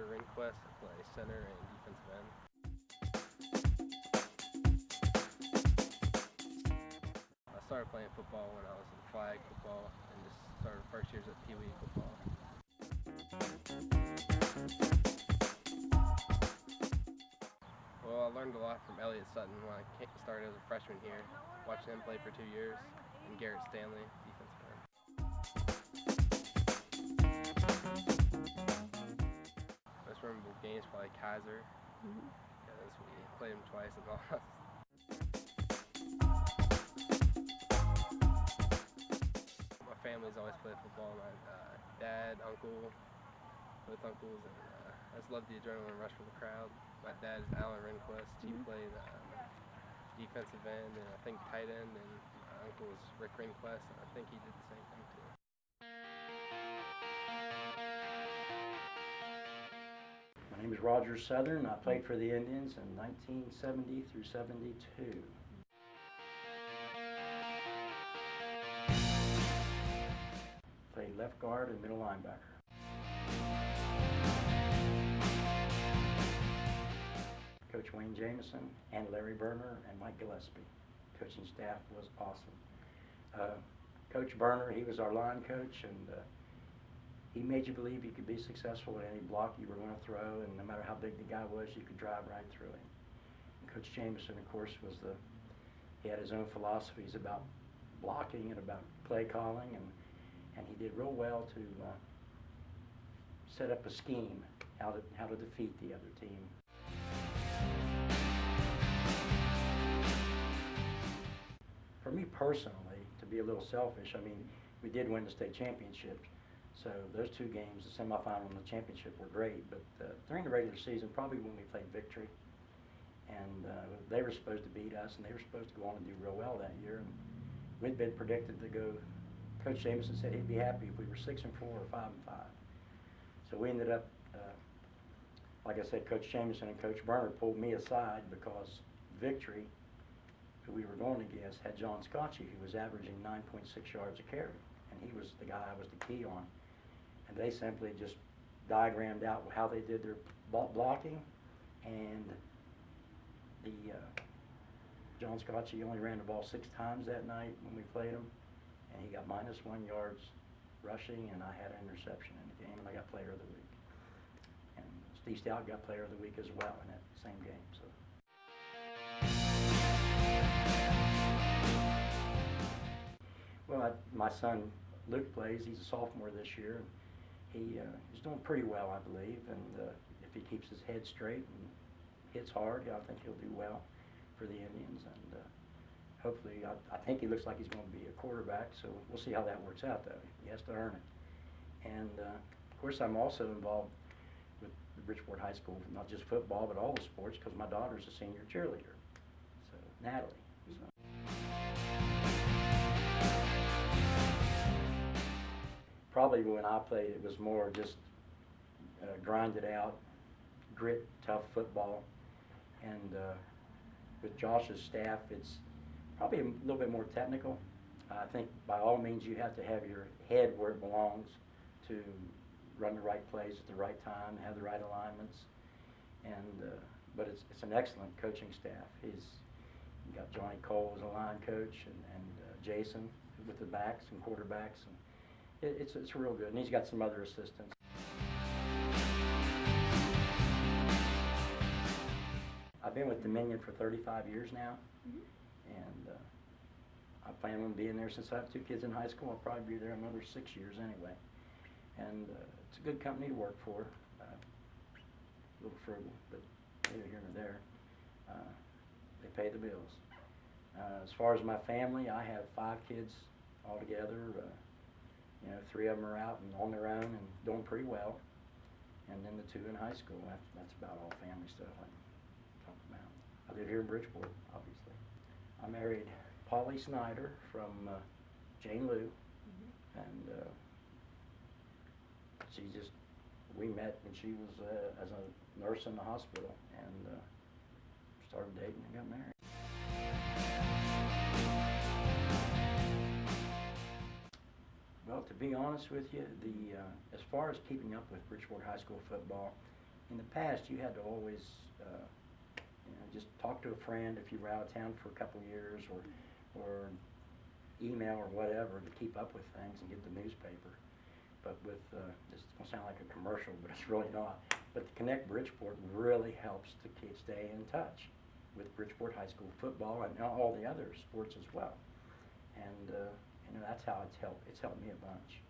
Renquest. I play center and defensive end. I started playing football when I was in flag football and just started first years at Pee Wee football. Well, I learned a lot from Elliott Sutton when I started as a freshman here, watching him play for 2 years, and Garrett Stanley, defensive end. Most memorable games probably Kaiser. Because we played him twice and lost. My family's always played football. My dad, uncle, both uncles, and I just love the adrenaline rush from the crowd. My dad is Renquest. He played defensive end and I think tight end, and my uncle is Renquest, and I think he did the same thing too. My name is Roger Southern. I played for the Indians in 1970 through 72. Played left guard and middle linebacker. Coach Wayne Jameson and Larry Berner and Mike Gillespie. Coaching staff was awesome. Coach Berner, he was our line coach, and he made you believe you could be successful at any block you were going to throw, and no matter how big the guy was, you could drive right through him. And Coach Jameson, of course, he had his own philosophies about blocking and about play calling, and he did real well to set up a scheme how to defeat the other team. For me personally, to be a little selfish, I mean, we did win the state championship. So those 2 games, the semifinal and the championship, were great. But during the regular season, probably when we played Victory, and they were supposed to beat us, and they were supposed to go on and do real well that year. And we'd been predicted to go. Coach Jameson said he'd be happy if we were 6-4 or 5-5. So we ended up, like I said, Coach Jameson and Coach Berner pulled me aside because Victory, who we were going against, had John Scotchy, who was averaging 9.6 yards a carry, and he was the guy I was the key on. And they simply just diagrammed out how they did their blocking, and John Scotchy only ran the ball 6 times that night when we played him, and he got -1 yards rushing, and I had an interception in the game, and I got Player of the Week. And Steve Stout got Player of the Week as well in that same game. So. Well, my son Luke plays. He's a sophomore this year. He's doing pretty well, I believe, and if he keeps his head straight and hits hard, I think he'll do well for the Indians. And hopefully, I think he looks like he's going to be a quarterback, so we'll see how that works out, though. He has to earn it. And of course, I'm also involved with Bridgeport High School, not just football, but all the sports, because my daughter's a senior cheerleader, so Natalie. So. Probably when I played, it was more just grinded out, grit, tough football. And with Josh's staff, it's probably a little bit more technical. I think by all means you have to have your head where it belongs to run the right plays at the right time, have the right alignments. And but it's an excellent coaching staff. You got Johnny Cole as a line coach, and Jason with the backs and quarterbacks. And it's real good, and he's got some other assistants. I've been with Dominion for 35 years now, and I plan on being there since I have 2 kids in high school. I'll probably be there another 6 years anyway. And it's a good company to work for. A little frugal, but neither here nor there. They pay the bills. As far as my family, I have 5 kids altogether. 3 of them are out and on their own and doing pretty well, and then the 2 in high school. That's about all family stuff I can talk about. I live here in Bridgeport, obviously. I married Polly Snyder from Jane Lou, and we met when she was as a nurse in the hospital, and started dating and got married. honest with you, as far as keeping up with Bridgeport High School football, in the past you had to always just talk to a friend if you were out of town for a couple of years, or email or whatever to keep up with things and get the newspaper. But with this is going to sound like a commercial, but it's really not. But the Connect Bridgeport really helps to stay in touch with Bridgeport High School football and all the other sports as well. And that's how it's helped me a bunch.